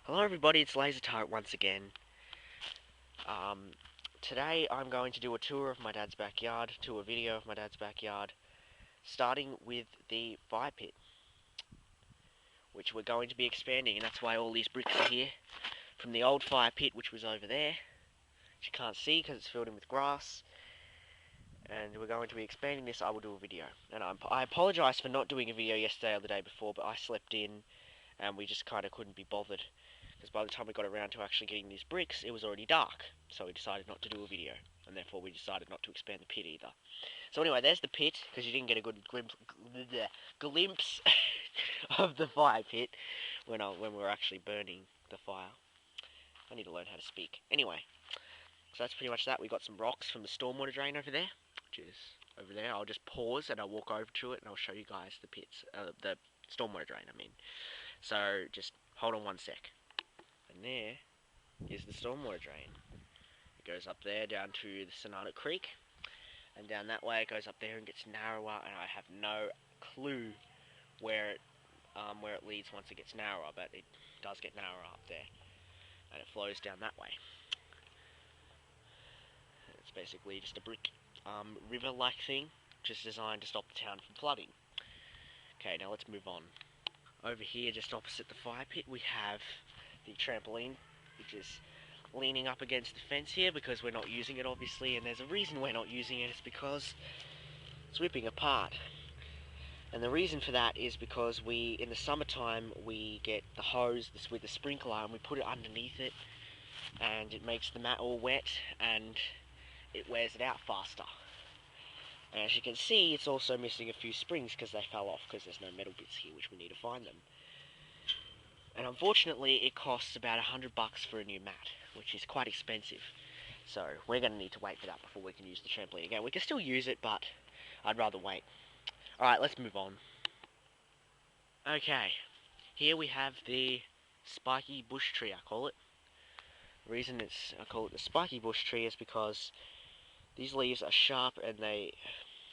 Hello everybody, it's LaserTart once again. Um, Today I'm going to do a tour of my dad's backyard, a video of my dad's backyard, starting with the fire pit, which we're going to be expanding, and that's why all these bricks are here, from the old fire pit which was over there, which you can't see because it's filled in with grass, and we're going to be expanding this. I will do a video, and I apologise for not doing a video yesterday or the day before, but I slept in, and we just kind of couldn't be bothered. Because by the time we got around to actually getting these bricks, it was already dark. So we decided not to do a video, and therefore we decided not to expand the pit either. So anyway, there's the pit, because you didn't get a good glimpse of the fire pit when we were actually burning the fire. I need to learn how to speak. Anyway, so that's pretty much that. We got some rocks from the stormwater drain over there, which is over there. I'll just pause and I'll walk over to it and I'll show you guys the pits, the stormwater drain, I mean. So just hold on one sec. And there is the stormwater drain. It goes up there down to the Sonata Creek, and down that way it goes up there and gets narrower, and I have no clue where it leads once it gets narrower, but it does get narrower up there, and it flows down that way. It's basically just a brick river-like thing, just designed to stop the town from flooding. Okay, now let's move on. Over here, just opposite the fire pit, we have the trampoline, which is leaning up against the fence here because we're not using it, obviously, and there's a reason we're not using it. It's because it's ripping apart. And the reason for that is because in the summertime, we get the hose with the sprinkler and we put it underneath it, and it makes the mat all wet and it wears it out faster. And as you can see, it's also missing a few springs because they fell off because there's no metal bits here, which we need to find them. And unfortunately, it costs about $100 for a new mat, which is quite expensive. So we're going to need to wait for that before we can use the trampoline again. We can still use it, but I'd rather wait. Alright, let's move on. Okay, here we have the spiky bush tree, I call it. The reason I call it the spiky bush tree is because these leaves are sharp and they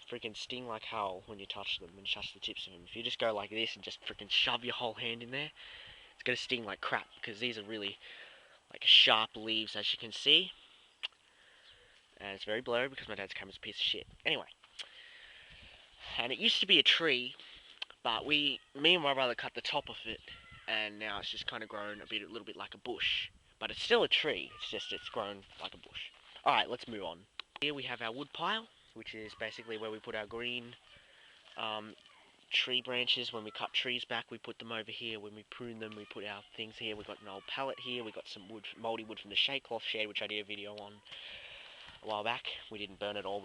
freaking sting like hell when you touch them, when you touch the tips of them. If you just go like this and just freaking shove your whole hand in there, it's going to sting like crap, because these are really like sharp leaves, as you can see. And it's very blurry because my dad's camera's a piece of shit. Anyway. And it used to be a tree, but me and my brother cut the top of it, and now it's just kind of grown a little bit like a bush. But it's still a tree, it's grown like a bush. Alright, let's move on. Here we have our wood pile, which is basically where we put our green tree branches. When we cut trees back, we put them over here. When we prune them, we put our things here. We've got an old pallet here. We've got some wood, mouldy wood from the shade cloth shed, which I did a video on a while back. We didn't burn it all.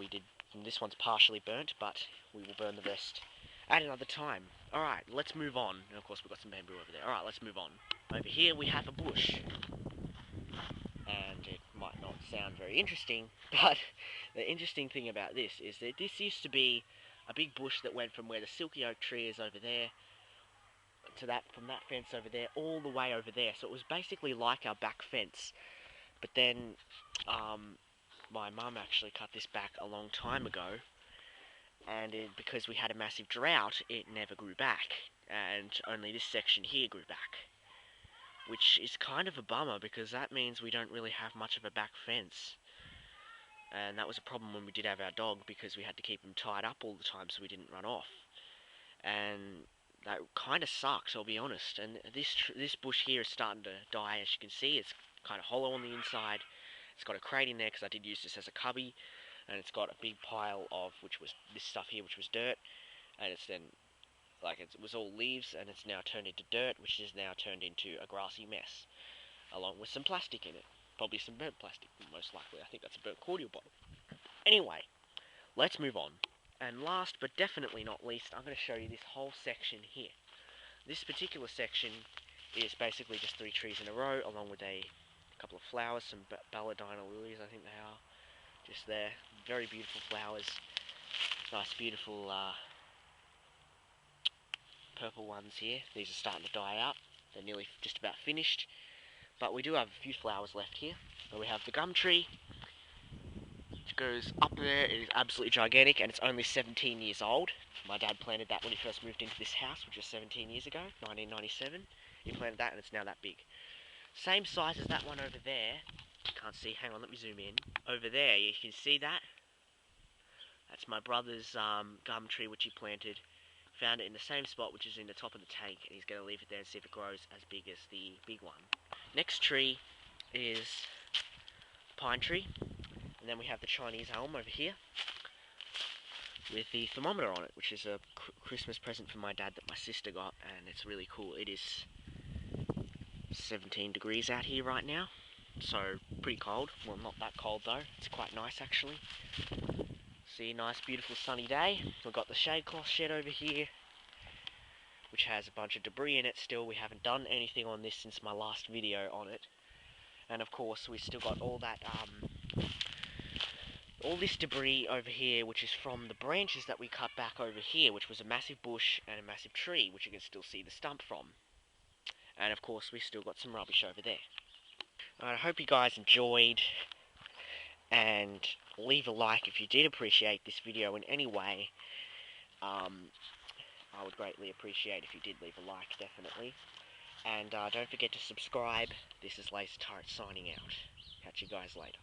This one's partially burnt, but we will burn the rest at another time. Alright, let's move on. And of course, we've got some bamboo over there. Alright, let's move on. Over here, we have a bush. And it might not sound very interesting, but the interesting thing about this is that this used to be a big bush that went from where the silky oak tree is over there to from that fence over there all the way over there. So it was basically like our back fence. But then my mum actually cut this back a long time ago, and because we had a massive drought, it never grew back, and only this section here grew back, which is kind of a bummer because that means we don't really have much of a back fence. And that was a problem when we did have our dog, because we had to keep him tied up all the time so we didn't run off. And that kind of sucks, I'll be honest. And this bush here is starting to die, as you can see. It's kind of hollow on the inside. It's got a crate in there because I did use this as a cubby. And it's got a big pile of, which was this stuff here, which was dirt. And it's then, it was all leaves, and it's now turned into dirt, which is now turned into a grassy mess, along with some plastic in it. Probably some burnt plastic, most likely. I think that's a burnt cordial bottle. Anyway, let's move on. And last but definitely not least, I'm going to show you this whole section here. This particular section is basically just 3 trees in a row, along with a couple of flowers, some balladina lilies, I think they are, just there. Very beautiful flowers. Nice, beautiful purple ones here. These are starting to die out. They're nearly just about finished. But we do have a few flowers left here. We have the gum tree, which goes up there. It is absolutely gigantic, and it's only 17 years old. My dad planted that when he first moved into this house, which was 17 years ago, 1997. He planted that, and it's now that big. Same size as that one over there. Can't see, hang on, let me zoom in. Over there, you can see that? That's my brother's gum tree which he planted. Found it in the same spot, which is in the top of the tank, and he's going to leave it there and see if it grows as big as the big one. Next tree is pine tree, and then we have the Chinese elm over here with the thermometer on it, which is a Christmas present from my dad that my sister got, and it's really cool. It is 17 degrees out here right now, so pretty cold. Well, not that cold though, it's quite nice actually. See, nice beautiful sunny day. We've got the shade cloth shed over here, which has a bunch of debris in it still. We haven't done anything on this since my last video on it. And of course we still got all that all this debris over here, which is from the branches that we cut back over here, which was a massive bush and a massive tree, which you can still see the stump from. And of course we still got some rubbish over there. I hope you guys enjoyed, and leave a like if you did appreciate this video in any way. I would greatly appreciate if you did leave a like, definitely. And don't forget to subscribe. This is Laser Turret signing out. Catch you guys later.